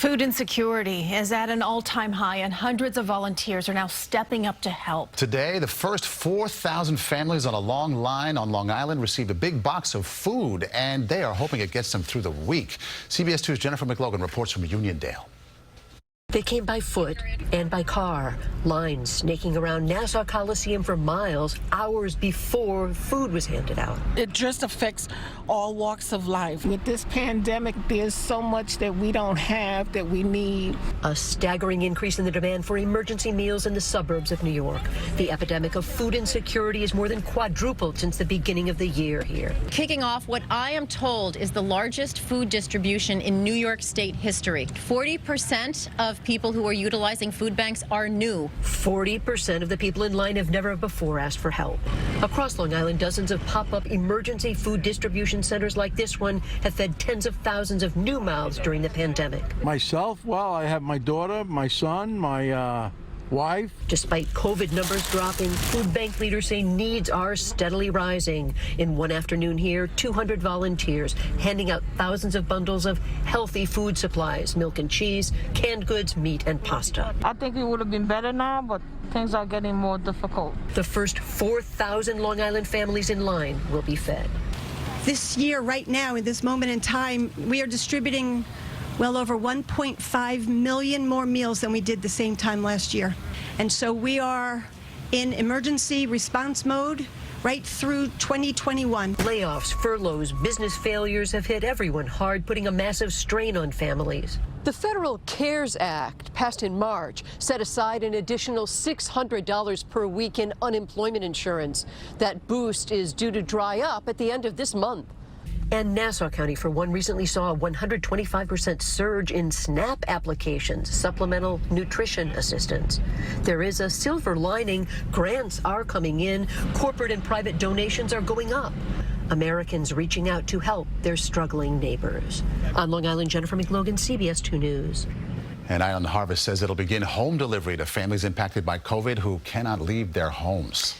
Food insecurity is at an all-time high, and hundreds of volunteers are now stepping up to help. Today, the first 4,000 families on a long line on Long Island received a big box of food, and they are hoping it gets them through the week. CBS 2's Jennifer McLogan reports from Uniondale. They came by foot and by car, lines snaking around Nassau Coliseum for miles, hours before food was handed out. It just affects all walks of life. With this pandemic, there's so much that we don't have that we need. A staggering increase in the demand for emergency meals in the suburbs of New York. The epidemic of food insecurity is more than quadrupled since the beginning of the year here. Kicking off what I am told is the largest food distribution in New York State history. 40% of people who are utilizing food banks are new. 40% of the people in line have never before asked for help. Across Long Island, dozens of pop-up emergency food distribution centers like this one have fed tens of thousands of new mouths during the pandemic. Myself, well, I have my daughter, my son, my wife. Despite COVID numbers dropping, food bank leaders say needs are steadily rising. In one afternoon here, 200 volunteers handing out thousands of bundles of healthy food supplies, milk and cheese, canned goods, meat and pasta. I think it would have been better now, but things are getting more difficult. The first 4,000 Long Island families in line will be fed. This year, right now, in this moment in time, we are distributing well over 1.5 million more meals than we did the same time last year. And so we are in emergency response mode right through 2021. Layoffs, furloughs, business failures have hit everyone hard, putting a massive strain on families. The Federal CARES Act, passed in March, set aside an additional $600 per week in unemployment insurance. That boost is due to dry up at the end of this month. And Nassau County, for one, recently saw a 125% surge in SNAP applications, supplemental nutrition assistance. There is a silver lining. Grants are coming in. Corporate and private donations are going up. Americans reaching out to help their struggling neighbors. On Long Island, Jennifer McLogan, CBS 2 News. And Island Harvest says it'll begin home delivery to families impacted by COVID who cannot leave their homes.